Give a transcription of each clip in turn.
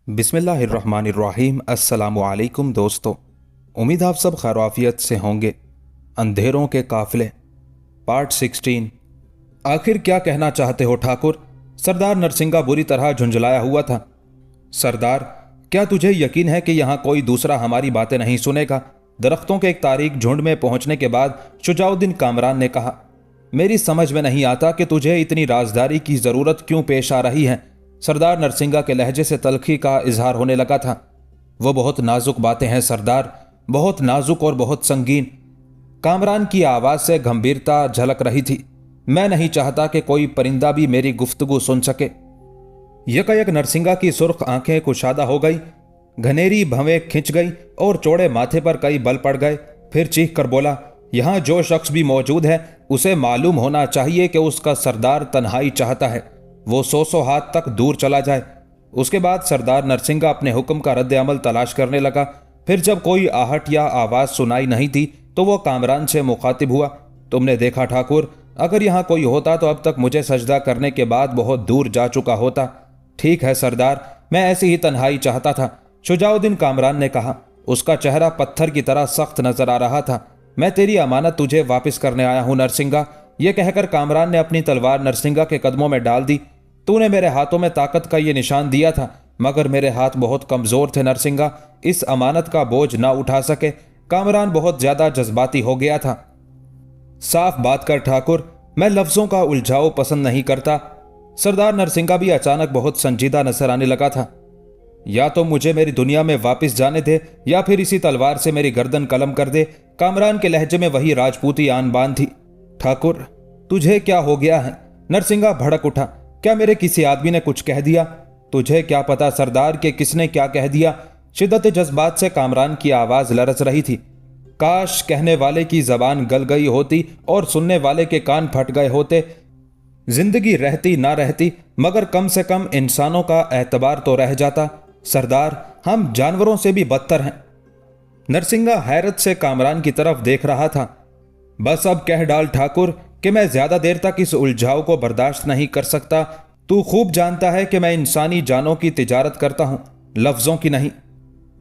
बिस्मिल्लाहिर्रहमानिर्रहीम। अस्सलामुअलैकुम दोस्तों, उम्मीद आप सब खैरियत से होंगे। अंधेरों के काफिले पार्ट 16। आखिर क्या कहना चाहते हो ठाकुर? सरदार नरसिंगा बुरी तरह झुंझलाया हुआ था। सरदार, क्या तुझे यकीन है कि यहाँ कोई दूसरा हमारी बातें नहीं सुनेगा? दरख्तों के एक तारीक झुंड में पहुंचने के बाद शुजाउद्दीन कामरान ने कहा, मेरी समझ में नहीं आता कि तुझे इतनी राजदारी की जरूरत क्यों पेश आ रही है। सरदार नरसिंगा के लहजे से तलखी का इजहार होने लगा था। वो बहुत नाजुक बातें हैं सरदार, बहुत नाजुक और बहुत संगीन। कामरान की आवाज से गंभीरता झलक रही थी। मैं नहीं चाहता कि कोई परिंदा भी मेरी गुफ्तगू सुन सके। यकायक नरसिंगा की सुर्ख आंखें कुशादा हो गई, घनेरी भवें खिंच गई और चौड़े माथे पर कई बल पड़ गए। फिर चीख कर बोला, यहां जो शख्स भी मौजूद है उसे मालूम होना चाहिए कि उसका सरदार तन्हाई चाहता है। वो 100 हाथ तक दूर चला जाए। उसके बाद सरदार नरसिंगा अपने हुक्म का रद्द अमल तलाश करने लगा। फिर जब कोई आहट या आवाज सुनाई नहीं थी तो वो कामरान से मुखातिब हुआ, तुमने देखा ठाकुर, अगर यहाँ कोई होता तो अब तक मुझे सजदा करने के बाद बहुत दूर जा चुका होता। ठीक है सरदार, मैं ऐसी ही तन्हाई चाहता था, शुजाउद्दीन कामरान ने कहा। उसका चेहरा पत्थर की तरह सख्त नजर आ रहा था। मैं तेरी अमानत तुझे वापस करने आया हूं नरसिंगा। यह कहकर कामरान ने अपनी तलवार नरसिंगा के कदमों में डाल दी। तूने मेरे हाथों में ताकत का यह निशान दिया था, मगर मेरे हाथ बहुत कमजोर थे नरसिंगा, इस अमानत का बोझ ना उठा सके। कामरान बहुत ज्यादा जज्बाती हो गया था। साफ बात कर ठाकुर, मैं लफ्जों का उलझाव पसंद नहीं करता। सरदार नरसिंगा भी अचानक बहुत संजीदा नजर आने लगा था। या तो मुझे मेरी दुनिया में वापस जाने दे या फिर इसी तलवार से मेरी गर्दन कलम कर दे। कामरान के लहजे में वही राजपूती आन बान थी। ठाकुर, तुझे क्या हो गया है? नरसिंगा भड़क उठा। क्या मेरे किसी आदमी ने कुछ कह दिया? तुझे क्या पता सरदार के किसने क्या कह दिया? शिद्दत जज्बात से कामरान की आवाज लरस रही थी। काश कहने वाले की जबान गल गई होती और सुनने वाले के कान फट गए होते। जिंदगी रहती ना रहती, मगर कम से कम इंसानों का एतबार तो रह जाता। सरदार, हम जानवरों से भी बदतर हैं। नरसिंगा हैरत से कामरान की तरफ देख रहा था। बस अब कह डाल ठाकुर कि मैं ज्यादा देर तक इस उलझाव को बर्दाश्त नहीं कर सकता। तू खूब जानता है कि मैं इंसानी जानों की तिजारत करता हूं, लफ्जों की नहीं।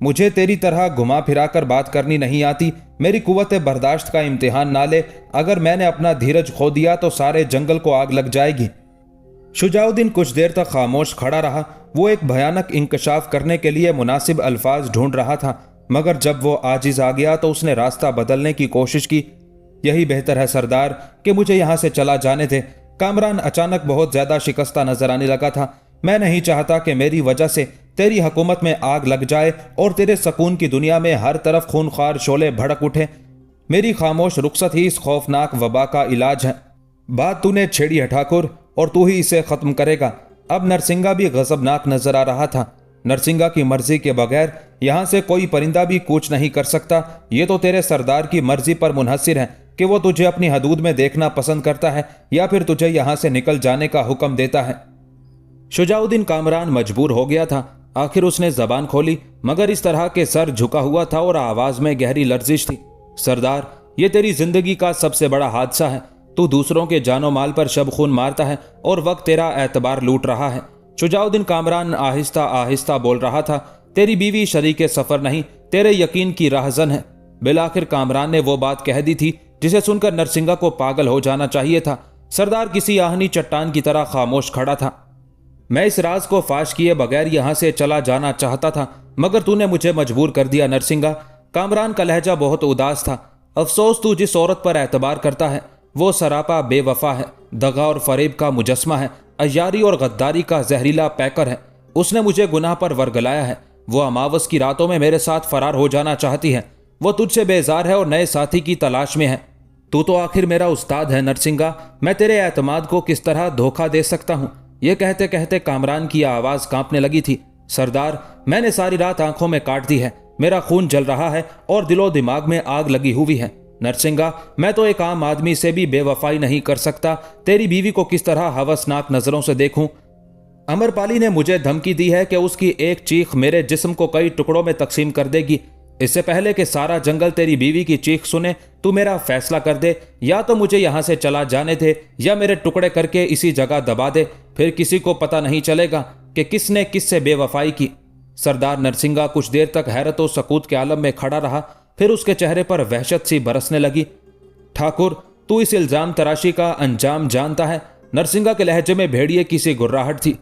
मुझे तेरी तरह घुमा फिरा कर बात करनी नहीं आती। मेरी कुव्वत बर्दाश्त का इम्तिहान ना ले। अगर मैंने अपना धीरज खो दिया तो सारे जंगल को आग लग जाएगी। शुजाउद्दीन कुछ देर तक खामोश खड़ा रहा। वो एक भयानक इंकशाफ करने के लिए मुनासिब अल्फाज ढूंढ रहा था, मगर जब वो आजिज आ गया तो उसने रास्ता बदलने की कोशिश की। यही बेहतर है सरदार कि मुझे यहां से चला जाने दे। कामरान अचानक बहुत ज्यादा शिकस्ता नजर आने लगा था। मैं नहीं चाहता कि मेरी वजह से तेरी हुकूमत में आग लग जाए और तेरे सकून की दुनिया में हर तरफ खूनख्वार शोले भड़क उठे। मेरी खामोश रुखसत ही इस खौफनाक वबा का इलाज है। बात तूने छेड़ी है ठाकुर, और तू ही इसे खत्म करेगा। अब नरसिंगा भी गजबनाक नजर आ रहा था। नरसिंगा की मर्जी के बगैर यहां से कोई परिंदा भी कूच नहीं कर सकता। ये तो तेरे सरदार की मर्जी पर मुनहसिर है कि वो तुझे अपनी हदूद में देखना पसंद करता है या फिर तुझे यहां से निकल जाने का हुक्म देता है। शुजाउद्दीन कामरान मजबूर हो गया था। आखिर उसने जबान खोली, मगर इस तरह के सर झुका हुआ था और आवाज में गहरी लर्जिश थी। सरदार, ये तेरी जिंदगी का सबसे बड़ा हादसा है। तू दूसरों के जानो माल पर शब खून मारता है और वक्त तेरा एतबार लूट रहा है। शुजाउद्दीन कामरान आहिस्ता आहिस्ता बोल रहा था, तेरी बीवी शरीके सफर नहीं, तेरे यकीन की राहजन है। बिलाखिर कामरान ने वो बात कह दी थी जिसे सुनकर नरसिंगा को पागल हो जाना चाहिए था। सरदार किसी आहनी चट्टान की तरह खामोश खड़ा था। मैं इस राज को फाश किए बगैर यहां से चला जाना चाहता था, मगर तूने मुझे मजबूर कर दिया नरसिंगा। कामरान का लहजा बहुत उदास था। अफसोस, तू जिस औरत पर एतबार करता है वो सरापा बेवफा है, दगा और फरेब का मुजस्मा है, अय्यारी और गद्दारी का जहरीला पैकर है। उसने मुझे गुनाह पर वर्गलाया है। वो अमावस की रातों में मेरे साथ फरार हो जाना चाहती है। वो तुझसे बेजार है और नए साथी की तलाश में है। तू तो आखिर मेरा उस्ताद है नरसिंगा, मैं तेरे एतमाद को किस तरह धोखा दे सकता हूं? यह कहते कहते कामरान की आवाज कांपने लगी थी। सरदार, मैंने सारी रात आंखों में काट दी है, मेरा खून जल रहा है और दिलो दिमाग में आग लगी हुई है। नरसिंगा, मैं तो एक आम आदमी से भी बेवफाई नहीं कर सकता। तेरी बीवी को किस तरह हवसनाक नजरों से देखूं? अमरपाली ने मुझे धमकी दी है कि उसकी एक चीख मेरे जिस्म को कई टुकड़ों में तकसीम कर देगी। इससे पहले कि सारा जंगल तेरी बीवी की चीख सुने, तू मेरा फैसला कर दे। या तो मुझे यहां से चला जाने दे या मेरे टुकड़े करके इसी जगह दबा दे, फिर किसी को पता नहीं चलेगा कि किसने किससे बेवफाई की। सरदार नरसिंगा कुछ देर तक हैरत और सकूत के आलम में खड़ा रहा, फिर उसके चेहरे पर वहशत सी बरसने लगी। ठाकुर, तू इस इल्जाम तराशी का अंजाम जानता है? नरसिंगा के लहजे में भेड़िए की सी गुर्राहट थी।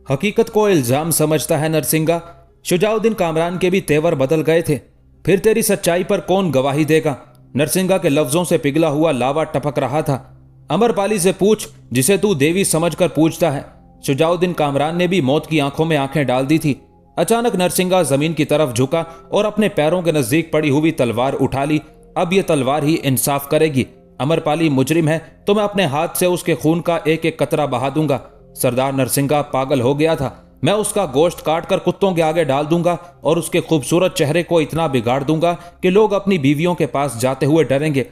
हकीकत को इल्जाम समझता है नरसिंगा? शुजाउद्दीन कामरान के भी तेवर बदल गए थे। फिर तेरी सच्चाई पर कौन गवाही देगा? नरसिंगा के लफ्जों से पिघला हुआ लावा टपक रहा था। अमरपाली से पूछ, जिसे तू देवी समझकर पूछता है। शुजाउद्दीन कामरान ने भी मौत की आंखों में आंखें डाल दी थी। अचानक नरसिंगा जमीन की तरफ झुका और अपने पैरों के नजदीक पड़ी हुई तलवार उठा ली। अब यह तलवार ही इंसाफ करेगी। अमरपाली मुजरिम है तो मैं अपने हाथ से उसके खून का एक एक कतरा बहा दूंगा। सरदार नरसिंगा पागल हो गया था। मैं उसका गोश्त काट कर कुत्तों के आगे डाल दूंगा और उसके खूबसूरत चेहरे को इतना बिगाड़ दूंगा कि लोग अपनी बीवियों के पास जाते हुए डरेंगे।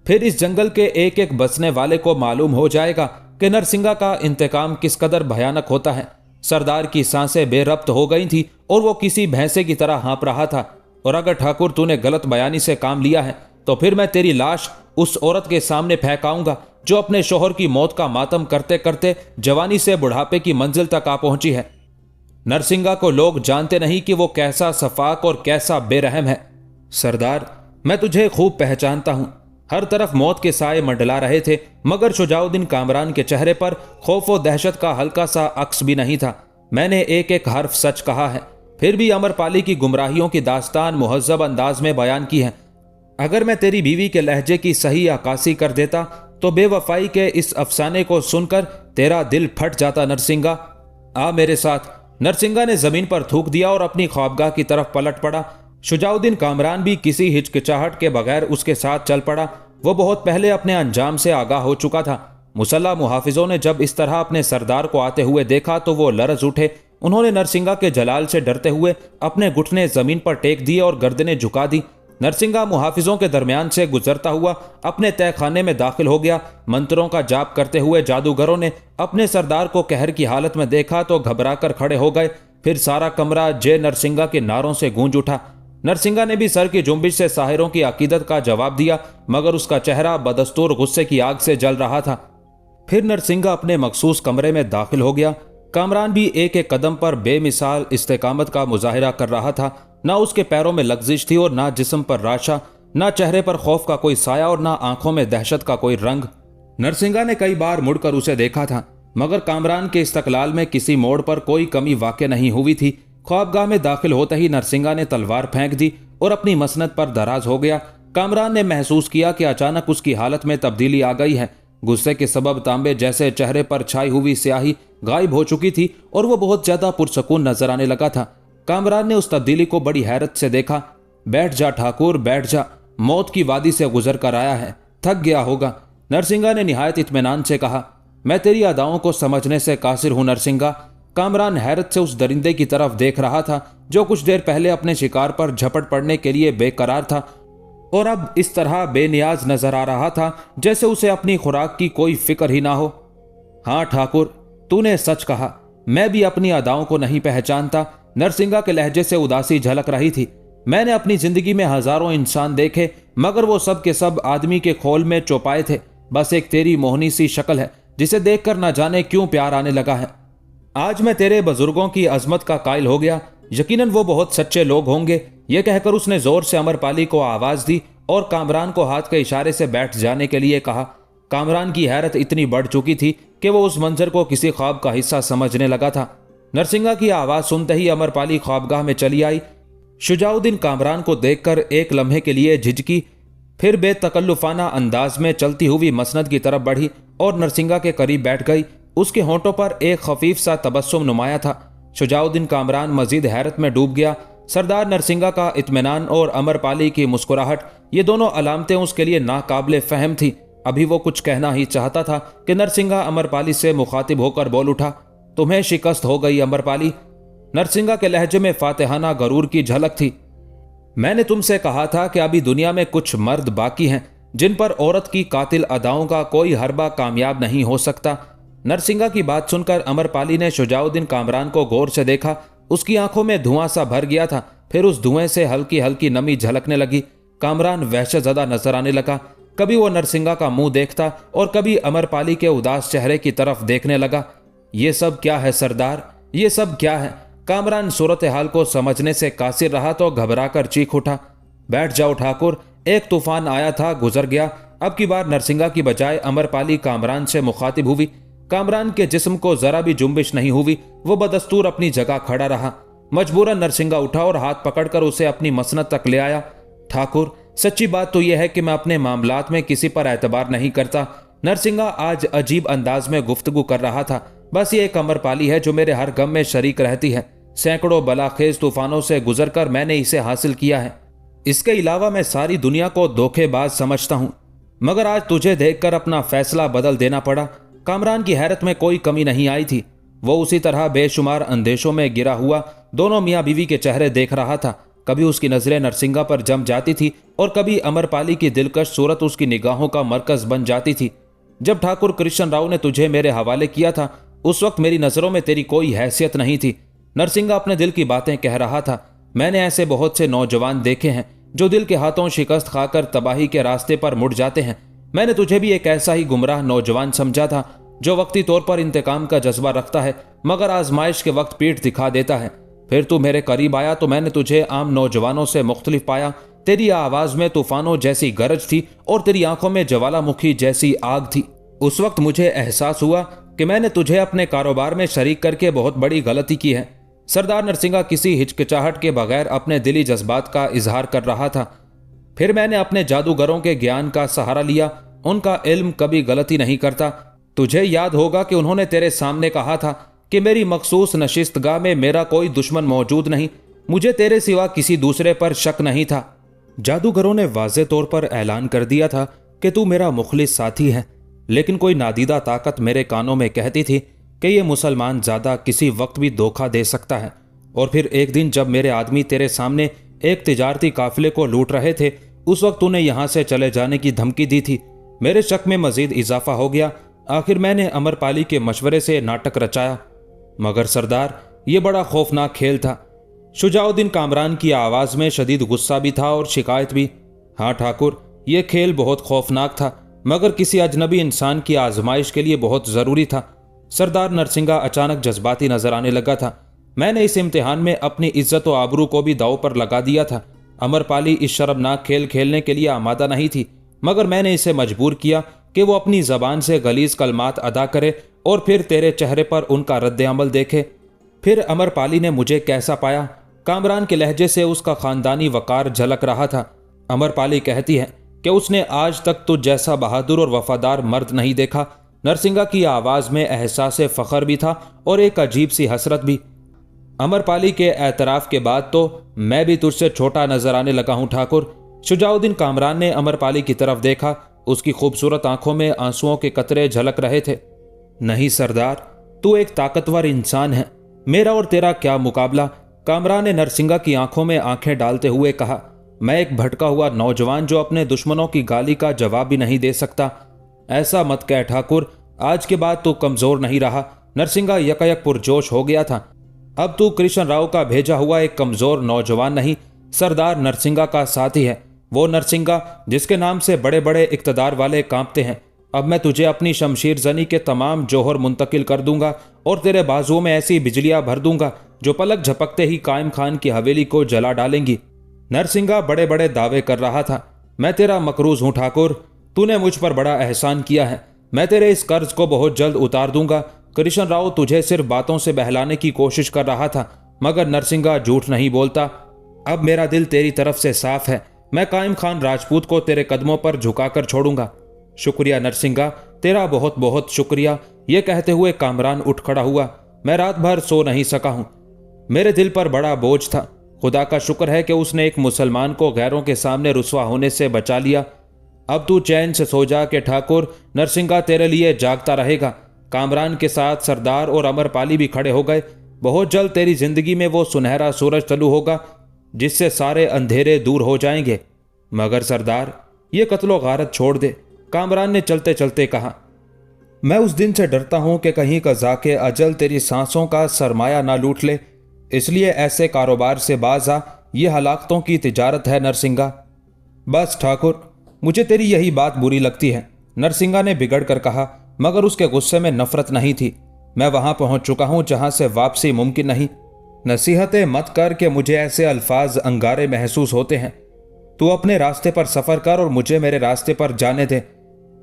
फिर इस जंगल के एक एक बसने वाले को मालूम हो जाएगा कि नरसिंगा का इंतकाम किस कदर भयानक होता है। सरदार की सांसें बेरब्त हो गई थी और वो किसी भैंसे की तरह हाँप रहा था। और अगर ठाकुर तूने गलत बयानी से काम लिया है तो फिर मैं तेरी लाश उस औरत के सामने फेंकाऊंगा जो अपने शोहर की मौत का मातम करते करते जवानी से बुढ़ापे की मंजिल तक आ पहुंची है। नरसिंगा को लोग जानते नहीं कि वो कैसा सफाक और कैसा बेरहम है। सरदार, मैं तुझे खूब पहचानता हूं। हर तरफ मौत के साए मंडला रहे थे, मगर शुजाउद्दीन कामरान के चेहरे पर खौफ और दहशत का हल्का सा अक्स भी नहीं था। मैंने एक एक हर्फ सच कहा है, फिर भी अमरपाली की गुमराहियों की दास्तान मुहज्जब अंदाज में बयान की है। अगर मैं तेरी बीवी के लहजे की सही अक्कासी कर देता तो बेवफाई के इस अफसाने को सुनकर तेरा दिल फट जाता। नरसिंगा, आ मेरे साथ। नरसिंगा ने जमीन पर थूक दिया और अपनी ख्वाबगाह की तरफ पलट पड़ा। शुजाउद्दीन कामरान भी किसी हिचकिचाहट के बगैर उसके साथ चल पड़ा। वो बहुत पहले अपने अंजाम से आगाह हो चुका था। मुसल्ला मुहाफिजों ने जब इस तरह अपने सरदार को आते हुए देखा तो वो लरज उठे। उन्होंने नरसिंगा के जलाल से डरते हुए अपने घुटने जमीन पर टेक दिए और गर्दनें झुका दी। नरसिंगा मुहाफिजों के दरमियान से गुजरता हुआ अपने तहखाने में दाखिल हो गया। मंत्रों का जाप करते हुए जादूगरों ने अपने सरदार को कहर की हालत में देखा तो घबराकर खड़े हो गए। फिर सारा कमरा जय नरसिंगा के नारों से गूंज उठा। नरसिंगा ने भी सर की जुम्बिश से साहिरों की अकीदत का जवाब दिया, मगर उसका चेहरा बदस्तूर गुस्से की आग से जल रहा था। फिर नरसिंगा अपने मखसूस कमरे में दाखिल हो गया। कामरान भी एक एक कदम पर बेमिसाल इस्तेकामत का मुजाहिरा कर रहा था। ना उसके पैरों में लग्जिश थी और ना जिस्म पर राशा, ना चेहरे पर खौफ का कोई साया और ना आंखों में दहशत का कोई रंग। नरसिंगा ने कई बार मुड़कर उसे देखा था, मगर कामरान के इस्तकलाल में किसी मोड़ पर कोई कमी वाक़ई नहीं हुई थी। ख्वाबगाह में दाखिल होते ही नरसिंगा ने तलवार फेंक दी और अपनी मसनद पर दराज हो गया। कामरान ने महसूस किया कि अचानक उसकी हालत में तब्दीली आ गई है। गुस्से के सबब तांबे जैसे चेहरे पर छाई हुई स्याही गायब हो चुकी थी और वो बहुत ज्यादा पुरसकून नजर आने लगा था। कामरान ने उस तब्दीली को बड़ी हैरत से देखा। बैठ जा ठाकुर, बैठ जा। मौत की वादी से गुजर कर आया है, थक गया होगा। नरसिंगा ने निहायत इत्मीनान से कहा। मैं तेरी अदाओं को समझने से कासिर हूं नरसिंगा। कामरान हैरत से उस दरिंदे की तरफ देख रहा था जो कुछ देर पहले अपने शिकार पर झपट पड़ने के लिए बेकरार था और अब इस तरह बेनियाज नजर आ रहा था जैसे उसे अपनी खुराक की कोई फिक्र ही ना हो। हाँ ठाकुर, तूने सच कहा, मैं भी अपनी अदाओं को नहीं पहचानता। नरसिंगा के लहजे से उदासी झलक रही थी। मैंने अपनी जिंदगी में हजारों इंसान देखे, मगर वो सब के सब आदमी के खोल में चौपाए थे। बस एक तेरी मोहनी सी शक्ल है जिसे देखकर ना जाने क्यों प्यार आने लगा है। आज मैं तेरे बुजुर्गों की अजमत का कायल हो गया। यकीनन वो बहुत सच्चे लोग होंगे। ये कहकर उसने जोर से अमरपाली को आवाज दी और कामरान को हाथ के इशारे से बैठ जाने के लिए कहा। कामरान की हैरत इतनी बढ़ चुकी थी कि वो उस मंजर को किसी ख्वाब का हिस्सा समझने लगा था। नरसिंगा की आवाज सुनते ही अमरपाली ख्वाबगाह में चली आई। शुजाउद्दीन कामरान को देखकर एक लम्हे के लिए झिझकी, फिर बेतकल्लुफाना अंदाज में चलती हुई मसनद की तरफ बढ़ी और नरसिंगा के करीब बैठ गई। उसके होंठों पर एक खफीफ सा तबस्सुम नुमाया था। शुजाउद्दीन कामरान मजीद हैरत में डूब गया। सरदार नरसिंगा का इत्मीनान और अमरपाली की मुस्कुराहट, ये दोनों अलामतें उसके लिए नाकाबिले फहम थी। अभी वो कुछ कहना ही चाहता था कि नरसिंगा अमरपाली से मुखातिब होकर बोल उठा। तुम्हें शिकस्त हो गई अमरपाली। नरसिंगा के लहजे में फातिहाना गरूर की झलक थी। मैंने तुमसे कहा था कि अभी दुनिया में कुछ मर्द बाकी हैं जिन पर औरत की कातिल अदाओं का कोई हरबा कामयाब नहीं हो सकता। नरसिंगा की बात सुनकर अमरपाली ने शुजाउद्दीन कामरान को गौर से देखा। उसकी आंखों में धुआं सा भर गया था। फिर उस धुएं से हल्की हल्की नमी झलकने लगी। कामरान वहशतज़दा नजर आने लगा। कभी वो नरसिंगा का मुंह देखता और कभी अमरपाली के उदास चेहरे की तरफ देखने लगा। ये सब क्या है सरदार, ये सब क्या है? कामरान सूरत हाल को समझने से कासिर रहा तो घबराकर चीख उठा। बैठ जाओ ठाकुर, एक तूफान आया था, गुजर गया। अब की बार नरसिंगा की बजाय अमरपाली कामरान से मुखातिब हुई। कामरान के जिस्म को जरा भी जुम्बिश नहीं हुई। वो बदस्तूर अपनी जगह खड़ा रहा। मजबूरन नरसिंगा उठा और हाथ पकड़कर उसे अपनी मसनद तक ले आया। ठाकुर, सच्ची बात तो यह है कि मैं अपने मामलात में किसी पर एतबार नहीं करता। नरसिंगा आज अजीब अंदाज में गुफ्तगू कर रहा था। बस ये एक अमरपाली है जो मेरे हर गम में शरीक रहती है। सैकड़ों बलाखेज तूफानों से गुजरकर मैंने इसे हासिल किया है। इसके अलावा मैं सारी दुनिया को धोखेबाज समझता हूं, मगर आज तुझे देखकर अपना फैसला बदल देना पड़ा। कामरान की हैरत में कोई कमी नहीं आई थी। वो उसी तरह बेशुमार अंदेशों में गिरा हुआ दोनों मियाँ बीवी के चेहरे देख रहा था। कभी उसकी नजरें नरसिंगा पर जम जाती थी और कभी अमरपाली की दिलकश सूरत उसकी निगाहों का मरकज बन जाती थी। जब ठाकुर कृष्ण राव ने तुझे मेरे हवाले किया था, उस वक्त मेरी नजरों में तेरी कोई हैसियत नहीं थी। नरसिंगा अपने दिल की बातें कह रहा था। मैंने ऐसे बहुत से नौजवान देखे हैं जो दिल के हाथों शिकस्त खाकर तबाही के रास्ते पर मुड़ जाते हैं। मैंने तुझे भी एक ऐसा ही गुमराह नौजवान समझा था जो वक्ती तौर पर इंतकाम का जज्बा रखता है, मगर आजमाइश के वक्त पीठ दिखा देता है। फिर तू मेरे करीब आया तो मैंने तुझे आम नौजवानों से मुख्तलिफ पाया। तेरी आवाज में तूफानों जैसी गरज थी और तेरी आंखों में ज्वालामुखी जैसी आग थी। उस वक्त मुझे एहसास हुआ कि मैंने तुझे अपने कारोबार में शरीक करके बहुत बड़ी गलती की है। सरदार नरसिंगा किसी हिचकिचाहट के बगैर अपने दिली जज्बात का इजहार कर रहा था। फिर मैंने अपने जादूगरों के ज्ञान का सहारा लिया। उनका इल्म कभी गलती नहीं करता। तुझे याद होगा कि उन्होंने तेरे सामने कहा था कि मेरी मखसूस नशिस्तगाह में मेरा कोई दुश्मन मौजूद नहीं, मुझे तेरे सिवा किसी दूसरे पर शक नहीं था। जादूगरों ने वाज़े तौर पर ऐलान कर दिया था कि तू मेरा मुखलिस साथी है, लेकिन कोई नादीदा ताकत मेरे कानों में कहती थी कि ये मुसलमान ज़्यादा किसी वक्त भी धोखा दे सकता है। और फिर एक दिन जब मेरे आदमी तेरे सामने एक तिजारती काफिले को लूट रहे थे, उस वक्त तूने यहाँ से चले जाने की धमकी दी थी। मेरे शक में मजीद इजाफा हो गया। आखिर मैंने अमरपाली के मशवरे से नाटक रचाया। मगर सरदार, ये बड़ा खौफनाक खेल था। शुजाउद्दीन कामरान की आवाज़ में शदीद गुस्सा भी था और शिकायत भी। हाँ ठाकुर, ये खेल बहुत खौफनाक था, मगर किसी अजनबी इंसान की आजमाइश के लिए बहुत ज़रूरी था। सरदार नरसिंगा अचानक जज्बाती नजर आने लगा था। मैंने इस इम्तिहान में अपनी इज्जत व आबरू को भी दांव पर लगा दिया था। अमरपाली इस शर्मनाक खेल खेलने के लिए आमादा नहीं थी, मगर मैंने इसे मजबूर किया कि वो अपनी जबान से गलीज कलमात अदा करे और फिर तेरे चेहरे पर उनका रद्द-ए-अमल देखे। फिर अमरपाली ने मुझे कैसा पाया? कामरान के लहजे से उसका खानदानी वकार झलक रहा था। अमरपाली कहती है कि उसने आज तक तुझ जैसा बहादुर और वफादार मर्द नहीं देखा। नरसिंगा की आवाज़ में एहसास फ़ख्र भी था और एक अजीब सी हसरत भी। अमरपाली के एतराफ़ के बाद तो मैं भी तुझसे छोटा नजर आने लगा हूँ ठाकुर। शुजाउद्दीन कामरान ने अमरपाली की तरफ देखा। उसकी खूबसूरत आंखों में आंसुओं के कतरे झलक रहे थे। नहीं सरदार, तू एक ताकतवर इंसान है। मेरा और तेरा क्या मुकाबला? कामरान ने नरसिंगा की आंखों में आंखें डालते हुए कहा। मैं एक भटका हुआ नौजवान जो अपने दुश्मनों की गाली का जवाब भी नहीं दे सकता। ऐसा मत कह ठाकुर, आज के बाद तू कमजोर नहीं रहा। नरसिंगा यकायक पुरजोश हो गया था। अब तू कृष्ण राव का भेजा हुआ एक कमजोर नौजवान नहीं, सरदार नरसिंगा का साथी है। वो नरसिंगा जिसके नाम से बड़े बड़े इक्तदार वाले कांपते हैं। अब मैं तुझे अपनी शमशीर जनी के तमाम जौहर मुंतकिल कर दूंगा और तेरे बाजुओं में ऐसी बिजलियां भर दूंगा जो पलक झपकते ही कायम खान की हवेली को जला डालेंगी। नरसिंगा बड़े बड़े दावे कर रहा था। मैं तेरा मकरूज हूं ठाकुर, तूने मुझ पर बड़ा एहसान किया है। मैं तेरे इस कर्ज को बहुत जल्द उतार दूंगा। कृष्ण राव तुझे सिर्फ बातों से बहलाने की कोशिश कर रहा था, मगर नरसिंगा झूठ नहीं बोलता। अब मेरा दिल तेरी तरफ से साफ है। मैं कायम खान राजपूत को तेरे कदमों पर झुकाकर छोड़ूंगा। शुक्रिया नरसिंगा, तेरा बहुत बहुत शुक्रिया। यह कहते हुए कामरान उठ खड़ा हुआ। मैं रात भर सो नहीं सका हूं। मेरे दिल पर बड़ा बोझ था। खुदा का शुक्र है कि उसने एक मुसलमान को गैरों के सामने रुसवा होने से बचा लिया। अब तू चैन से सो जा के ठाकुर, नरसिंगा तेरे लिए जागता रहेगा। कामरान के साथ सरदार और अमरपाली भी खड़े हो गए। बहुत जल्द तेरी जिंदगी में वो सुनहरा सूरज तलू होगा जिससे सारे अंधेरे दूर हो जाएंगे। मगर सरदार, ये कत्लो गारत छोड़ दे, कामरान ने चलते चलते कहा। मैं उस दिन से डरता हूं कि कहीं कज़ा के अजल तेरी सांसों का सरमाया ना लूट ले। इसलिए ऐसे कारोबार से बाज आ, ये हलाकतों की तिजारत है नरसिंगा। बस ठाकुर, मुझे तेरी यही बात बुरी लगती है, नरसिंगा ने बिगड़ कर कहा, मगर उसके गुस्से में नफरत नहीं थी। मैं वहां पहुंच चुका हूं जहां से वापसी मुमकिन नहीं। नसीहतें मत कर के मुझे ऐसे अल्फाज अंगारे महसूस होते हैं। तू अपने रास्ते पर सफर कर और मुझे मेरे रास्ते पर जाने दे।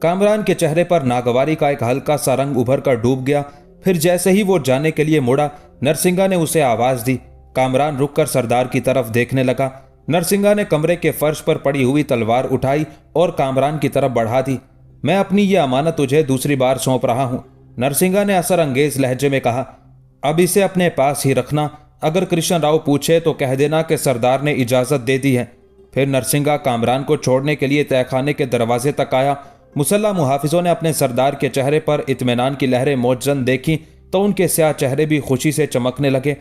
कामरान के चेहरे पर नागवारी का एक हल्का सा रंग उभर कर डूब गया। फिर जैसे ही वो जाने के लिए मुड़ा, नरसिंगा ने उसे आवाज दी। कामरान रुककर सरदार की तरफ देखने लगा। नरसिंगा ने कमरे के फर्श पर पड़ी हुई तलवार उठाई और कामरान की तरफ बढ़ा दी। मैं अपनी ये अमानत तुझे दूसरी बार सौंप रहा हूं, नरसिंगा ने असर अंगेज लहजे में कहा। अब इसे अपने पास ही रखना। अगर कृष्ण राव पूछे तो कह देना कि सरदार ने इजाजत दे दी है। फिर नरसिंगा कामरान को छोड़ने के लिए तहखाने के दरवाजे तक आया। मुसल्ला मुहाफिजों ने अपने सरदार के चेहरे पर इत्मीनान की लहरें मौजन देखी तो उनके स्याह चेहरे भी खुशी से चमकने लगे।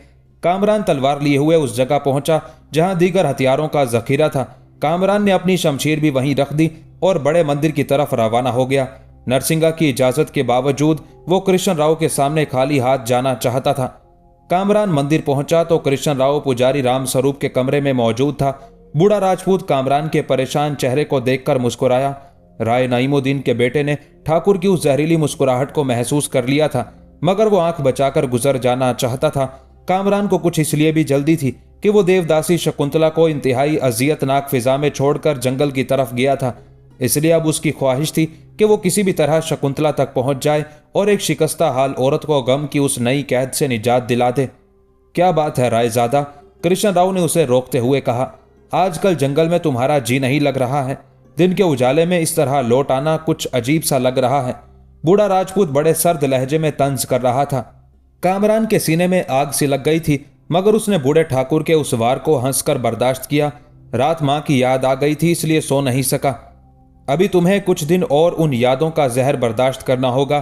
कामरान तलवार लिए हुए उस जगह पहुंचा जहां दीगर हथियारों का जखीरा था। कामरान ने अपनी शमशीर भी वहीं रख दी और बड़े मंदिर की तरफ रवाना हो गया। नरसिंगा की इजाजत के बावजूद वो कृष्ण राव के सामने खाली हाथ जाना चाहता था। कामरान मंदिर पहुंचा तो कृष्ण राव पुजारी राम स्वरूप के कमरे में मौजूद था। बूढ़ा राजपूत कामरान के परेशान चेहरे को देखकर मुस्कुराया। राय नईमुद्दीन के बेटे ने ठाकुर की उस जहरीली मुस्कुराहट को महसूस कर लिया था, मगर वो आंख बचाकर गुजर जाना चाहता था। कामरान को कुछ इसलिए भी जल्दी थी कि वो देवदासी शकुंतला को इंतहाई अजियतनाक फिजा में छोड़कर जंगल की तरफ गया था। इसलिए अब उसकी ख्वाहिश थी कि वो किसी भी तरह शकुंतला तक पहुंच जाए और एक शिकस्ता हाल औरत को गम की उस नई कैद से निजात दिला दे। क्या बात है रायजादा, कृष्ण राव ने उसे रोकते हुए कहा। आजकल जंगल में तुम्हारा जी नहीं लग रहा है। दिन के उजाले में इस तरह लौट आना कुछ अजीब सा लग रहा है। बूढ़ा राजपूत बड़े सर्द लहजे में तंज कर रहा था। कामरान के सीने में आग सी लग गई थी, मगर उसने बूढ़े ठाकुर के उस वार को हंसकर बर्दाश्त किया। रात मां की याद आ गई थी, इसलिए सो नहीं सका। अभी तुम्हें कुछ दिन और उन यादों का जहर बर्दाश्त करना होगा,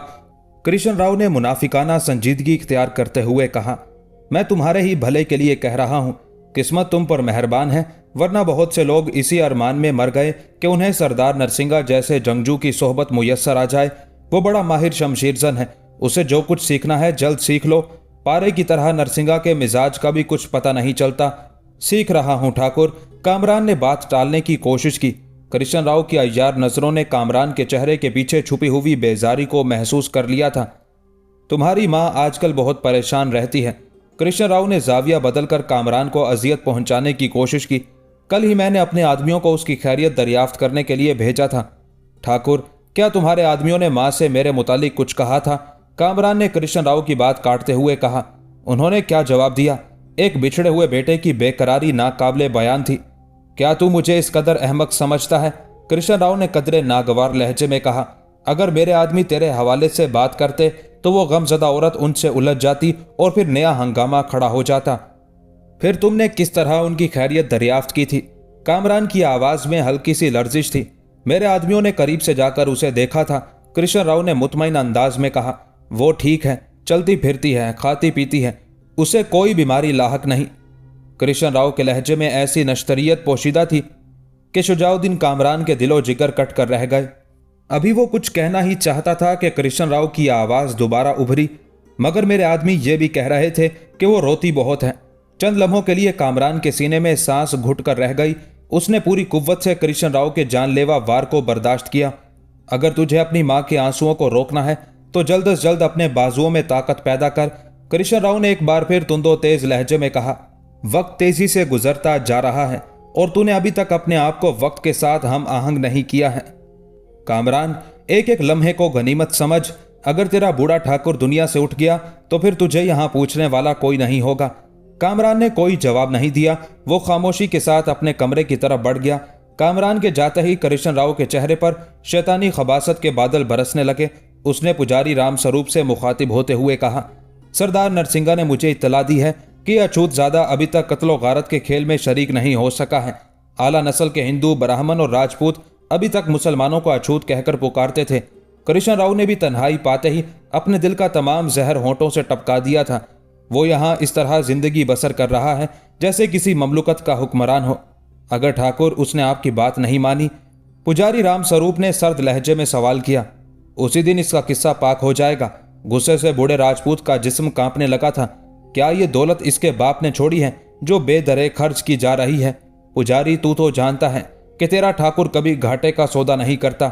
कृष्ण राव ने मुनाफिकाना संजीदगी इख्तियार करते हुए कहा। मैं तुम्हारे ही भले के लिए कह रहा हूं। किस्मत तुम पर मेहरबान है, वरना बहुत से लोग इसी अरमान में मर गए कि उन्हें सरदार नरसिंगा जैसे जंगजू की सोहबत मुयस्सर आ जाए। वो बड़ा माहिर शमशीरजन है, उसे जो कुछ सीखना है जल्द सीख लो। पारे की तरह नरसिंगा के मिजाज का भी कुछ पता नहीं चलता। सीख रहा हूं ठाकुर, कामरान ने बात टालने की कोशिश की। कृष्ण राव की अय्यार नजरों ने कामरान के चेहरे के पीछे छुपी हुई बेजारी को महसूस कर लिया था। तुम्हारी माँ आजकल बहुत परेशान रहती है। कृष्ण राव ने जाविया बदलकर कामरान को अजियत पहुंचाने की कोशिश की। कल ही मैंने अपने आदमियों को उसकी खैरियत दरियाफ्त करने के लिए भेजा था। ठाकुर, क्या तुम्हारे आदमियों ने माँ से मेरे मुतालिक कुछ कहा था? कामरान ने कृष्ण राव की बात काटते हुए कहा। उन्होंने क्या जवाब दिया? एक बिछड़े हुए बेटे की बेकरारी नाकाबिले बयान थी। क्या तू मुझे इस कदर अहमक समझता है? कृष्ण राव ने कदरे नागवार लहजे में कहा। अगर मेरे आदमी तेरे हवाले से बात करते तो वो गमजदा औरत उनसे उलझ जाती और फिर नया हंगामा खड़ा हो जाता। फिर तुमने किस तरह उनकी खैरियत दरियाफ्त की थी? कामरान की आवाज में हल्की सी लर्जिश थी। मेरे आदमियों ने करीब से जाकर उसे देखा था, कृष्ण राव ने मुतमईन अंदाज में कहा। वो ठीक है, चलती फिरती है, खाती पीती है, उसे कोई बीमारी लाहक नहीं। कृष्ण राव के लहजे में ऐसी नश्तरियत पोशीदा थी कि शुजाउद्दीन कामरान के दिलो जिगर कट कर रह गए। अभी वो कुछ कहना ही चाहता था कि कृष्ण राव की आवाज दोबारा उभरी, मगर मेरे आदमी ये भी कह रहे थे कि वो रोती बहुत है। चंद लम्हों के लिए कामरान के सीने में सांस घुट कर रह गई। उसने पूरी कुव्वत से कृष्ण राव के जानलेवा वार को बर्दाश्त किया। अगर तुझे अपनी मां के आंसुओं को रोकना है तो जल्द से जल्द अपने बाजुओं में ताकत पैदा कर, कृष्ण राव ने एक बार फिर तुंदो तेज लहजे में कहा। वक्त तेजी से गुजरता जा रहा है और तूने अभी तक अपने आप को वक्त के साथ हम आहंग नहीं किया है। कामरान, एक एक लम्हे को गनीमत समझ। अगर तेरा बूढ़ा ठाकुर दुनिया से उठ गया तो फिर तुझे यहां पूछने वाला कोई नहीं होगा। कामरान ने कोई जवाब नहीं दिया। वो खामोशी के साथ अपने कमरे की तरफ बढ़ गया। कामरान के जाते ही कृष्ण राव के चेहरे पर शैतानी खबासत के बादल बरसने लगे। उसने पुजारी राम स्वरूप से मुखातिब होते हुए कहा। सरदार नरसिंगा ने मुझे इत्तला दी है कि अछूतजादा अभी तक कत्लो गारत के खेल में शरीक नहीं हो सका है। आला नस्ल के हिंदू, ब्राह्मण और राजपूत अभी तक मुसलमानों को अछूत कहकर पुकारते थे। कृष्ण राव ने भी तन्हाई पाते ही अपने दिल का तमाम जहर होंठों से टपका दिया था। वो यहाँ इस तरह जिंदगी बसर कर रहा है जैसे किसी ममलुकत का हुक्मरान हो। अगर ठाकुर उसने आपकी बात नहीं मानी, पुजारी राम स्वरूप ने सर्द लहजे में सवाल किया, उसी दिन इसका किस्सा पाक हो जाएगा। गुस्से से बूढ़े राजपूत का जिस्म कांपने लगा था। क्या ये दौलत इसके बाप ने छोड़ी है जो बेदरे खर्च की जा रही है? पुजारी, तू तो जानता है कि तेरा ठाकुर कभी घाटे का सौदा नहीं करता।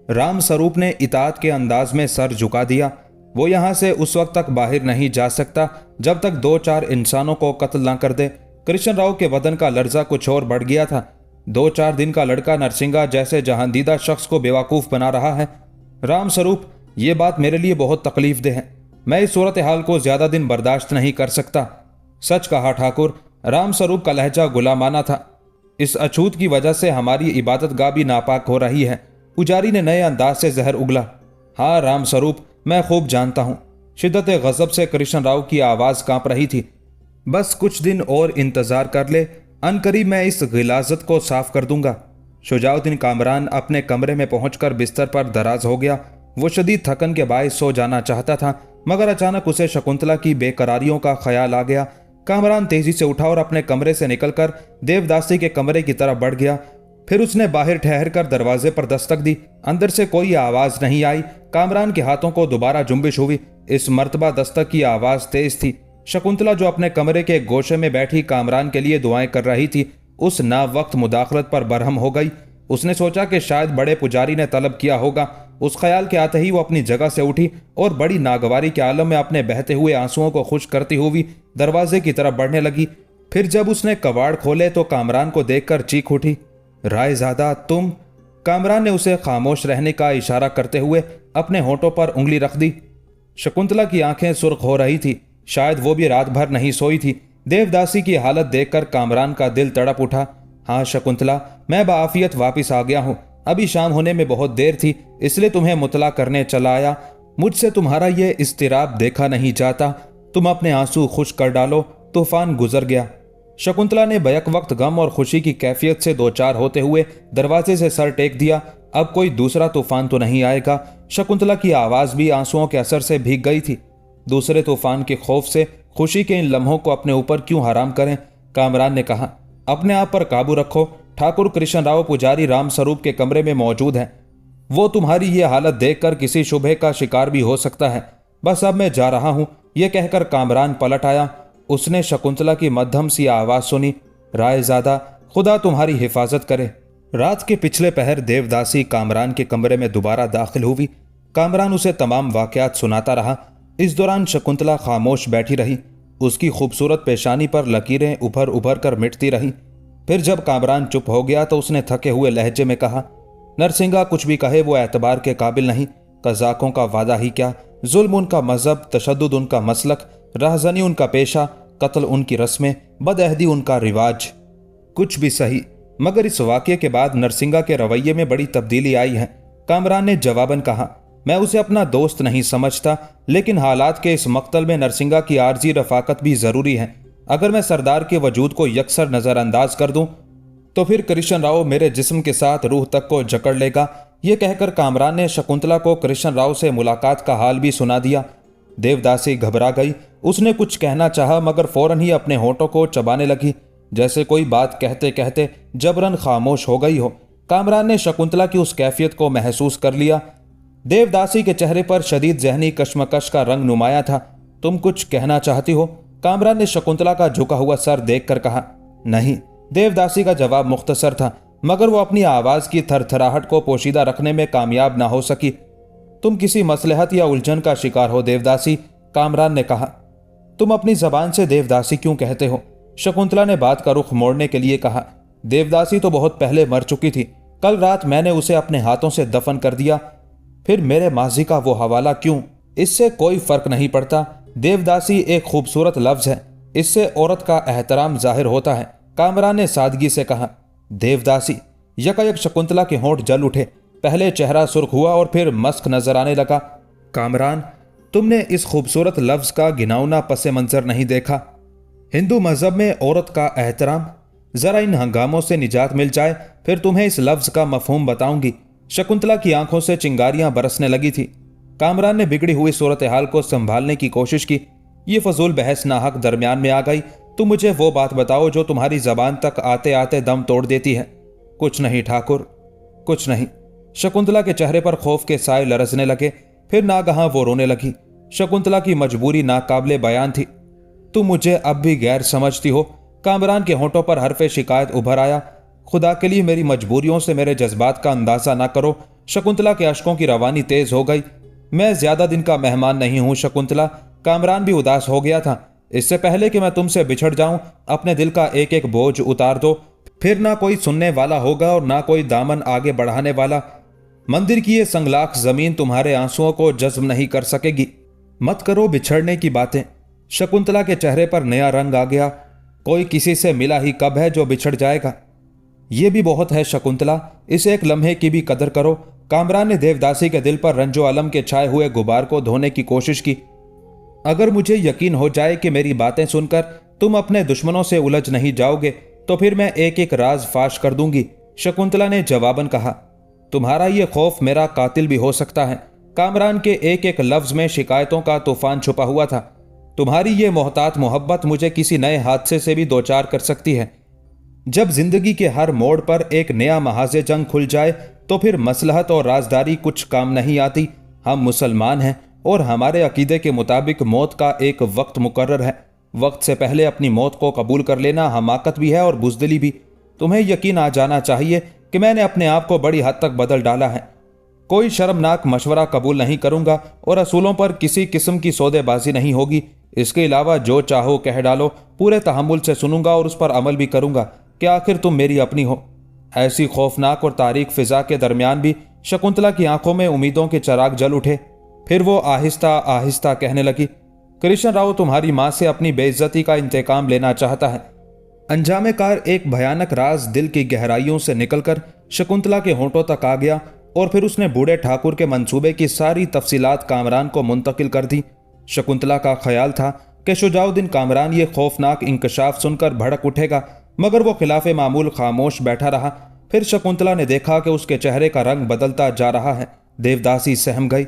राम स्वरूप ने इताअत के अंदाज में सर झुका दिया। वो यहां से उस वक्त तक बाहर नहीं जा सकता जब तक 2-4 इंसानों को कत्ल ना कर दे। कृष्ण राव के बदन का लर्जा कुछ और बढ़ गया था। 2-4 दिन का लड़का नरसिंगा जैसे जहांदीदा शख्स को बेवकूफ बना रहा है। राम स्वरूप, ये बात मेरे लिए बहुत तकलीफदेह है। मैं इस सूरत हाल को ज्यादा दिन बर्दाश्त नहीं कर सकता। सच कहा ठाकुर। राम स्वरूप का लहजा गुलामाना था। इस अछूत की वजह से हमारी इबादत गाह भी नापाक हो रही है। पुजारी ने नए अंदाज से जहर उगला। हाँ राम स्वरूप, मैं खूब जानता हूं। शिद्दत गजब से कृष्ण राव की आवाज कांप रही थी। बस कुछ दिन और इंतजार कर ले, अनकरीब मैं इस गिलाजत को साफ कर दूंगा। शुजाउद्दीन कामरान अपने कमरे में पहुंचकर बिस्तर पर दराज हो गया। वो शदीद थकन के बायस सो जाना चाहता था, मगर अचानक उसे शकुंतला की बेकरारियों का ख्याल आ गया। कामरान तेजी से उठा और अपने कमरे से निकलकर देवदासी के कमरे की तरफ बढ़ गया। फिर उसने बाहर ठहरकर दरवाजे पर दस्तक दी। अंदर से कोई आवाज नहीं आई। कामरान के हाथों को दोबारा जुम्बिश हुई। इस मर्तबा दस्तक की आवाज तेज थी। शकुंतला जो अपने कमरे के गोशे में बैठी कामरान के लिए दुआएं कर रही थी, उस नावक्त मुदाखलत पर बरहम हो गई। उसने सोचा कि शायद बड़े पुजारी ने तलब किया होगा। उस ख्याल के आते ही वो अपनी जगह से उठी और बड़ी नागवारी के आलम में अपने बहते हुए आंसुओं को खुश करती हुई दरवाजे की तरफ बढ़ने लगी। फिर जब उसने कबाड़ खोले तो कामरान को देखकर चीख उठी, रायजादा तुम? कामरान ने उसे खामोश रहने का इशारा करते हुए अपने होठों पर उंगली रख दी। शकुंतला की आंखें सुर्ख हो रही थी। शायद वो भी रात भर नहीं सोई थी। देवदासी की हालत देखकर कामरान का दिल तड़प उठा। हाँ शकुंतला, मैं बाआफियत वापिस आ गया हूं। अभी शाम होने में बहुत देर थी, इसलिए तुम्हें मुतला करने चला आया। मुझसे तुम्हारा ये इस्तिराब देखा नहीं जाता। तुम अपने आंसू खुश कर डालो। तूफान गुजर गया। शकुंतला ने बैक वक्त गम और खुशी की कैफियत से दो चार होते हुए दरवाजे से सर टेक दिया। अब कोई दूसरा तूफान तो नहीं आएगा। शकुंतला की आवाज भी आंसुओं के असर से भीग गई थी। दूसरे तूफान के खौफ से खुशी के इन लम्हों को अपने ऊपर क्यों हराम करें? कामरान ने कहा, अपने आप पर काबू रखो। ठाकुर कृष्ण राव पुजारी राम स्वरूप के कमरे में मौजूद हैं। वो तुम्हारी ये हालत देखकर किसी शुबहे का शिकार भी हो सकता है। बस अब मैं जा रहा हूं। यह कहकर कामरान पलट आया। उसने शकुंतला की मध्यम सी आवाज सुनी, रायजादा, खुदा तुम्हारी हिफाजत करे। रात के पिछले पहर देवदासी कामरान के कमरे में दोबारा दाखिल हुई। कामरान उसे तमाम वाकयात सुनाता रहा। इस दौरान शकुंतला खामोश बैठी रही। उसकी खूबसूरत पेशानी पर लकीरें उभर उभर कर मिटती रही। फिर जब कामरान चुप हो गया तो उसने थके हुए लहजे में कहा, नरसिंगा कुछ भी कहे वो एतबार के काबिल नहीं। कज़ाकों का वादा ही क्या, जुल्म उनका मजहब, तशद्दुद उनका मसलक, रहजनी उनका पेशा, कत्ल उनकी रस्में, बदअहदी उनका रिवाज। कुछ भी सही, मगर इस वाक़ये के बाद नरसिंगा के रवैये में बड़ी तब्दीली आई है। कामरान ने जवाबन कहा, मैं उसे अपना दोस्त नहीं समझता, लेकिन हालात के इस मक्तल में नरसिंगा की आर्जी रफाकत भी जरूरी है। अगर मैं सरदार के वजूद को यकसर नजरअंदाज कर दूं तो फिर कृष्ण राव मेरे जिस्म के साथ रूह तक को जकड़ लेगा। यह कहकर कामरान ने शकुंतला को कृष्ण राव से मुलाकात का हाल भी सुना दिया। देवदासी घबरा गई। उसने कुछ कहना चाहा, मगर फौरन ही अपने होठों को चबाने लगी, जैसे कोई बात कहते कहते जबरन खामोश हो गई हो। कामरान ने शकुंतला की उस कैफियत को महसूस कर लिया। देवदासी के चेहरे पर शदीद जहनी कश्मकश का रंग नुमाया था। तुम कुछ कहना चाहती हो? कामरान ने शकुंतला का झुका हुआ सर देखकर कहा। नहीं। देवदासी का जवाब मुख्तसर था, मगर वो अपनी आवाज की थरथराहट को पोशीदा रखने में कामयाब ना हो सकी। तुम किसी मसलहत या उलझन का शिकार हो देवदासी, कामरान ने कहा। तुम अपनी जबान से देवदासी क्यों कहते हो? शकुंतला ने बात का रुख मोड़ने के लिए कहा। देवदासी तो बहुत पहले मर चुकी थी। कल रात मैंने उसे अपने हाथों से दफन कर दिया। फिर मेरे माजी का वो हवाला क्यों? इससे कोई फर्क नहीं पड़ता। देवदासी एक खूबसूरत लफ्ज है, इससे औरत का एहतराम जाहिर होता है, कामरान ने सादगी से कहा। देवदासी, यकायक शकुंतला के होंठ जल उठे। पहले चेहरा सुर्ख हुआ और फिर मस्क नजर आने लगा। कामरान, तुमने इस खूबसूरत लफ्ज का गिनाउना पसे मंजर नहीं देखा। हिंदू मजहब में औरत का एहतराम। जरा इन हंगामों से निजात मिल जाए, फिर तुम्हें इस लफ्ज का मफहूम बताऊंगी। शकुंतला की आंखों से चिंगारियां बरसने लगी थी। कामरान ने बिगड़ी हुई सूरत हाल को संभालने की कोशिश की। ये फजूल बहस नाहक दरमियान में आ गई। तुम मुझे वो बात बताओ जो तुम्हारी जबान तक आते आते दम तोड़ देती है। कुछ नहीं ठाकुर, कुछ नहीं। शकुंतला के चेहरे पर खौफ के साए लरजने लगे। फिर नागहां वो रोने लगी। शकुंतला की मजबूरी नाकाबिले बयान थी। तुम मुझे अब भी गैर समझती हो। कामरान के होंठों पर हरफे शिकायत उभर आया। खुदा के लिए मेरी मजबूरियों से मेरे जज्बात का अंदाजा ना करो। शकुंतला के अश्कों की रवानी तेज हो गई। मैं ज्यादा दिन का मेहमान नहीं हूं शकुंतला। कामरान भी उदास हो गया था। इससे पहले कि मैं तुमसे बिछड़ जाऊं, अपने दिल का एक एक बोझ उतार दो, फिर ना कोई सुनने वाला होगा और ना कोई दामन आगे बढ़ाने वाला। मंदिर की ये संगलाख जमीन तुम्हारे आंसुओं को जज्ब नहीं कर सकेगी। मत करो बिछड़ने की बातें। शकुंतला के चेहरे पर नया रंग आ गया। कोई किसी से मिला ही कब है जो बिछड़ जाएगा। ये भी बहुत है शकुंतला, इस एक लम्हे की भी कदर करो। कामरान ने देवदासी के दिल पर रंजो अलम के छाए हुए गुबार को धोने की कोशिश की। अगर मुझे यकीन हो जाए कि मेरी बातें सुनकर तुम अपने दुश्मनों से उलझ नहीं जाओगे तो फिर मैं एक एक राज फाश कर दूंगी। शकुंतला ने जवाबन कहा, तुम्हारा यह खौफ मेरा कातिल भी हो सकता है। कामरान के एक एक लफ्ज में शिकायतों का तूफान छुपा हुआ था। तुम्हारी ये मोहतात मोहब्बत मुझे किसी नए हादसे से भी दो चार कर सकती है। जब जिंदगी के हर मोड़ पर एक नया महाजे जंग खुल जाए तो फिर मसलहत और राजदारी कुछ काम नहीं आती। हम मुसलमान हैं और हमारे अकीदे के मुताबिक मौत का एक वक्त मुकर्रर है। वक्त से पहले अपनी मौत को कबूल कर लेना हमाकत भी है और बुज़दिली भी। तुम्हें यकीन आ जाना चाहिए कि मैंने अपने आप को बड़ी हद तक बदल डाला है। कोई शर्मनाक मशवरा कबूल नहीं करूंगा और असूलों पर किसी किस्म की सौदेबाजी नहीं होगी। इसके अलावा जो चाहो कह डालो, पूरे तहम्मुल से सुनूंगा और उस पर अमल भी करूंगा कि आखिर तुम मेरी अपनी हो। ऐसी खौफनाक और तारीक फिजा के दरमियान भी शकुंतला की आंखों में उम्मीदों के चराग जल उठे। फिर वो आहिस्ता आहिस्ता कहने लगी, कृष्ण राव तुम्हारी मां से अपनी बेइज्जती का इंतकाम लेना चाहता है। अंजामे कार एक भयानक राज दिल की गहराइयों से निकलकर शकुंतला के होंठों तक आ गया और फिर उसने बूढ़े ठाकुर के मंसूबे की सारी तफसीलात कामरान को मुंतकिल कर दी। शकुंतला का ख्याल था कि शुजाउद्दीन कामरान ये खौफनाक इंकशाफ सुनकर भड़क उठेगा, मगर वो खिलाफे मामूल खामोश बैठा रहा। फिर शकुंतला ने देखा कि उसके चेहरे का रंग बदलता जा रहा है। देवदासी सहम गई।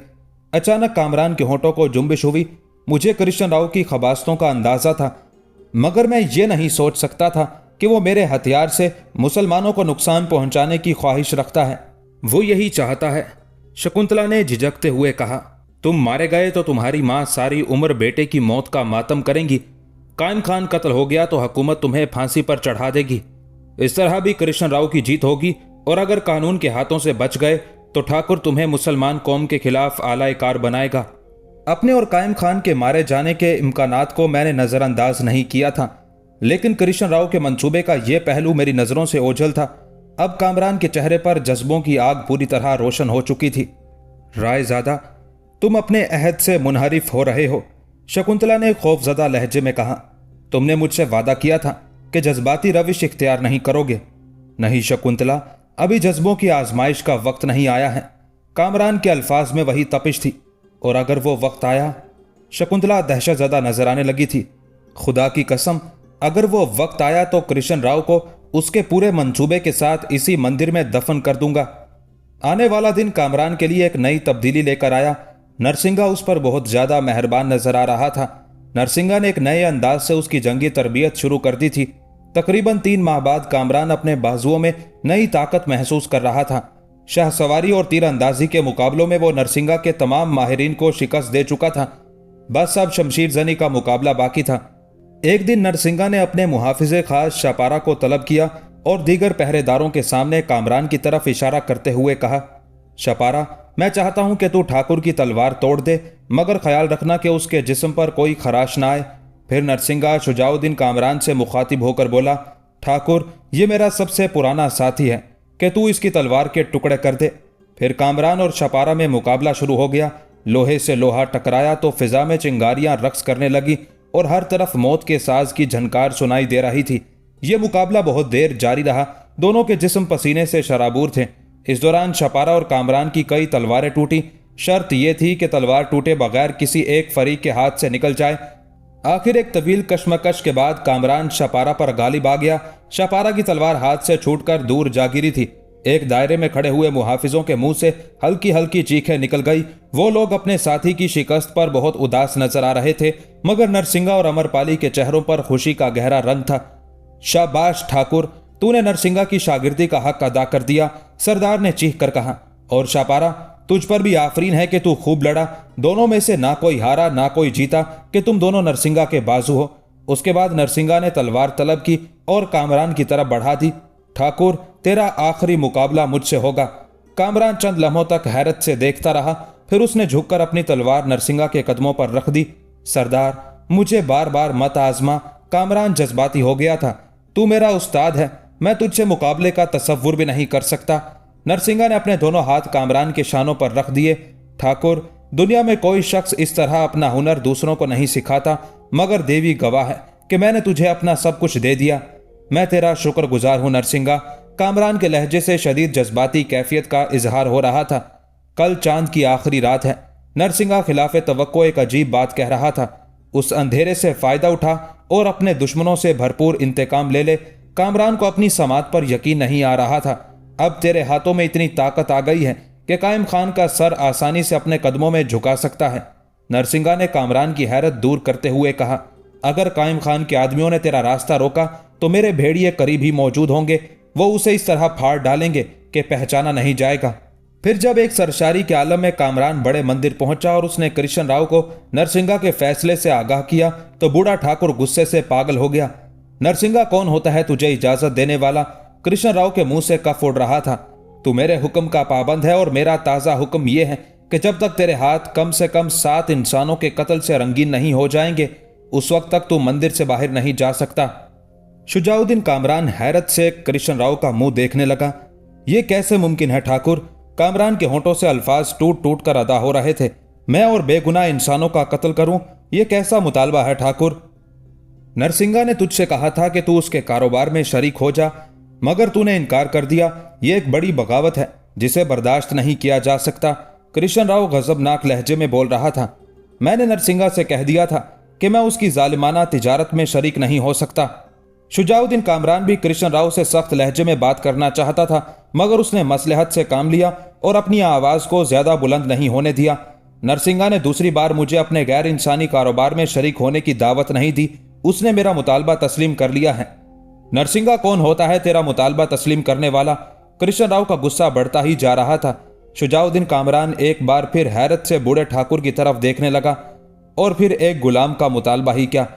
अचानक कामरान के होंठों को जुम्बिश हुई। मुझे कृष्ण राव की खबासतों का अंदाजा था, मगर मैं ये नहीं सोच सकता था कि वो मेरे हथियार से मुसलमानों को नुकसान पहुंचाने की ख्वाहिश रखता है। वो यही चाहता है। शकुंतला ने झिझकते हुए कहा, तुम मारे गए तो तुम्हारी मां सारी उम्र बेटे की मौत का मातम करेंगी। कायम खान कत्ल हो गया तो हुकूमत तुम्हें फांसी पर चढ़ा देगी। इस तरह भी कृष्ण राव की जीत होगी और अगर कानून के हाथों से बच गए तो ठाकुर तुम्हें मुसलमान कौम के खिलाफ आलाए कार बनाएगा। अपने और कायम खान के मारे जाने के इम्कानात को मैंने नजरअंदाज नहीं किया था, लेकिन कृष्ण राव के मंसूबे का यह पहलू मेरी नजरों से ओझल था। अब कामरान के चेहरे पर जज्बों की आग पूरी तरह रोशन हो चुकी थी। रायजादा, तुम अपने अहद से मुनहरिफ हो रहे हो, शकुंतला ने खौफजदा लहजे में कहा। तुमने मुझसे वादा किया था कि जज्बाती रविश इख्तियार नहीं करोगे। नहीं शकुंतला, अभी जज्बों की आजमाइश का वक्त नहीं आया है। कामरान के अल्फाज में वही तपिश थी। और अगर वो वक्त आया, शकुंतला दहशतजदा नजर आने लगी थी। खुदा की कसम, अगर वो वक्त आया तो कृष्ण राव को उसके पूरे मंसूबे के साथ इसी मंदिर में दफन कर दूंगा। आने वाला दिन कामरान के लिए एक नई तब्दीली लेकर आया। नरसिंगा उस पर बहुत ज्यादा मेहरबान नजर आ रहा था। नरसिंगा ने एक नए अंदाज से उसकी जंगी तरबियत शुरू कर दी थी। तकरीबन 3 माह बाद कामरान अपने बाजुओं में नई ताकत महसूस कर रहा था। शाहसवारी और तीरंदाजी के मुकाबलों में वो नरसिंगा के तमाम माहिरीन को शिकस्त दे चुका था। बस अब शमशीर जनी का मुकाबला बाकी था। एक दिन नरसिंगा ने अपने मुहाफिजे खास शपारा को तलब किया और दीगर पहरेदारों के सामने कामरान की तरफ इशारा करते हुए कहा, शपारा, मैं चाहता हूं कि तू ठाकुर की तलवार तोड़ दे, मगर ख्याल रखना कि उसके जिस्म पर कोई खराश ना आए। फिर नरसिंगा शुजाउद्दीन कामरान से मुखातिब होकर बोला, ठाकुर, ये मेरा सबसे पुराना साथी है कि तू इसकी तलवार के टुकड़े कर दे। फिर कामरान और शपारा में मुकाबला शुरू हो गया। लोहे से लोहा टकराया तो फिजा में चिंगारियां रक्स करने लगी और हर तरफ मौत के साज की झनकार सुनाई दे रही थी। यह मुकाबला बहुत देर जारी रहा। दोनों के जिस्म पसीने से शराबूर थे। इस दौरान शपारा और कामरान की कई तलवारें टूटी। शर्त यह थी कि तलवार टूटे बगैर किसी एक फरीक के हाथ से निकल जाए। आखिर एक तवील कशमकश के बाद कामरान शपारा पर गालिब आ गया। शपारा की तलवार हाथ से छूटकर दूर जा गिरी थी। एक दायरे में खड़े हुए मुहाफिजों के मुंह से हल्की हल्की चीखें निकल गई। वो लोग अपने साथी की शिकस्त पर बहुत उदास नजर आ रहे थे, मगर नरसिंगा और अमरपाली के चेहरों पर खुशी का गहरा रंग था। शाबाश ठाकुर, तूने नरसिंगा की शागिर्दी का हक अदा कर दिया, सरदार ने चीख कर कहा। और शापारा, तुझ पर भी आफरीन है कि तू खूब लड़ा। दोनों में से ना कोई हारा ना कोई जीता कि तुम दोनों नरसिंगा के बाजू हो। उसके बाद नरसिंगा ने तलवार तलब की और कामरान की तरफ बढ़ा दी। ठाकुर, तेरा आखिरी मुकाबला मुझसे होगा। कामरान चंद लम्हों तक हैरत से देखता रहा, फिर उसने झुककर अपनी तलवार नरसिंगा के कदमों पर रख दी। सरदार, मुझे बार बार मत आजमा। कामरान जज्बाती हो गया था। तू मेरा उस्ताद है, मैं तुझसे मुकाबले का तसव्वुर भी नहीं कर सकता। नरसिंगा ने अपने दोनों हाथ कामरान के शानों पर रख दिए। ठाकुर, दुनिया में कोई शख्स इस तरह अपना हुनर दूसरों को नहीं सिखाता, मगर देवी गवाह है कि मैंने तुझे अपना सब कुछ दे दिया। मैं तेरा शुक्रगुजार हूं नरसिंगा। कामरान के लहजे से शदीद जज्बाती कैफियत का इजहार हो रहा था। कल चांद की आखिरी रात है। नरसिंगा खिलाफ तवक्को एक अजीब बात कह रहा था। उस अंधेरे से फायदा उठा और अपने दुश्मनों से भरपूर इंतकाम ले ले। कामरान को अपनी समात पर यकीन नहीं आ रहा था। अब तेरे हाथों में इतनी ताकत आ गई है कि कायम खान का सर आसानी से अपने कदमों में झुका सकता है। नरसिंगा ने कामरान की हैरत दूर करते हुए कहा, अगर कायम खान के आदमियों ने तेरा रास्ता रोका तो मेरे भेड़िए करीब ही मौजूद होंगे। वो उसे इस तरह फाड़ डालेंगे कि पहचाना नहीं जाएगा। फिर जब एक सरशारी के आलम में कामरान बड़े मंदिर पहुंचा और उसने कृष्ण राव को नरसिंगा के फैसले से आगाह किया तो बूढ़ा ठाकुर गुस्से से पागल हो गया। नरसिंगा कौन होता है तुझे इजाजत देने वाला? कृष्ण राव के मुंह से कफ उड़ रहा था। तू मेरे हुक्म का पाबंद है और मेरा ताजा हुक्म यह है कि जब तक तेरे हाथ कम से कम 7 इंसानों के कत्ल से रंगीन नहीं हो जाएंगे, उस वक्त तक तू मंदिर से बाहर नहीं जा सकता। शुजाउद्दीन कामरान हैरत से कृष्ण राव का मुंह देखने लगा। यह कैसे मुमकिन है ठाकुर? कामरान के होंठों से अल्फाज टूट टूट कर अदा हो रहे थे। मैं और बेगुनाह इंसानों का कत्ल करूं, यह कैसा मुतालबा है ठाकुर? नरसिंगा ने तुझसे कहा था कि तू उसके कारोबार में शरीक हो जा, मगर तूने इनकार कर दिया। यह एक बड़ी बगावत है जिसे बर्दाश्त नहीं किया जा सकता। कृष्ण राव गजबनाक लहजे में बोल रहा था। मैंने नरसिंगा से कह दिया था कि मैं उसकी जालिमाना तिजारत में शरीक नहीं हो सकता। शुजाउद्दीन कामरान भी कृष्ण राव से सख्त लहजे में बात करना चाहता था, मगर उसने मसलहत से काम लिया और अपनी आवाज को ज्यादा बुलंद नहीं होने दिया। नरसिंगा ने दूसरी बार मुझे अपने गैर इंसानी कारोबार में शरीक होने की दावत नहीं दी। उसने मेरा मुतालबा तस्लीम कर लिया है। नरसिंगा कौन होता है तेरा मुतालबा तस्लीम करने वाला? कृष्ण राव का गुस्सा बढ़ता ही जा रहा था। शुजाउद्दीन कामरान एक बार फिर हैरत से बूढ़े ठाकुर की तरफ देखने लगा। और फिर एक गुलाम का मुतालबा ही क्या?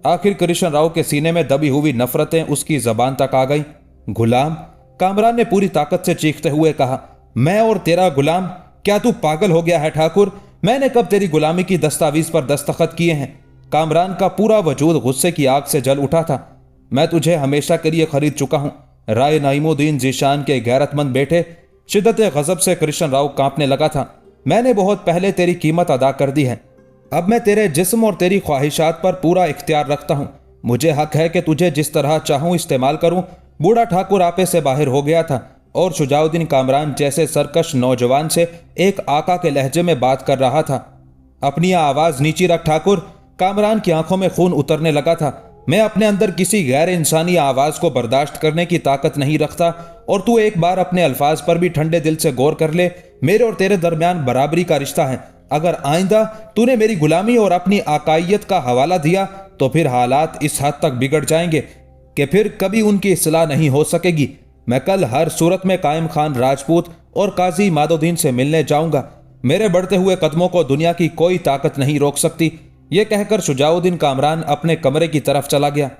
आखिर कृष्ण राव के सीने में दबी हुई नफरतें उसकी जबान तक आ गई। गुलाम? कामरान ने पूरी ताकत से चीखते हुए कहा, मैं और तेरा गुलाम? क्या तू पागल हो गया है ठाकुर? मैंने कब तेरी गुलामी की दस्तावेज पर दस्तखत किए हैं? कामरान का पूरा वजूद गुस्से की आग से जल उठा था। मैं तुझे हमेशा के लिए खरीद चुका हूं। राय नाइमुद्दीन जीशान के गैरतमंद बेटे। शिद्दत गजब से कृष्ण राव कांपने लगा था। मैंने बहुत पहले तेरी कीमत अदा कर दी है। अब मैं तेरे जिस्म और तेरी ख्वाहिशात पर पूरा इख्तियार रखता हूं। मुझे हक है कि तुझे जिस तरह चाहूं इस्तेमाल करूं। बूढ़ा ठाकुर आपे से बाहर हो गया था और शुजाउद्दीन कामरान जैसे सरकश नौजवान से एक आका के लहजे में बात कर रहा था। अपनी आवाज नीची रख ठाकुर। कामरान की आंखों में खून उतरने लगा था। मैं अपने अंदर किसी गैर इंसानी आवाज को बर्दाश्त करने की ताकत नहीं रखता और तू एक बार अपने अल्फाज पर भी ठंडे दिल से गौर कर ले। मेरे और तेरे दरमियान बराबरी का रिश्ता है। अगर आइंदा तूने मेरी गुलामी और अपनी आकाइयत का हवाला दिया तो फिर हालात इस हद तक बिगड़ जाएंगे कि फिर कभी उनकी इस्लाह नहीं हो सकेगी। मैं कल हर सूरत में कायम खान राजपूत और काजी मादुद्दीन से मिलने जाऊंगा। मेरे बढ़ते हुए कदमों को दुनिया की कोई ताकत नहीं रोक सकती। यह कहकर शुजाउद्दीन कामरान अपने कमरे की तरफ चला गया।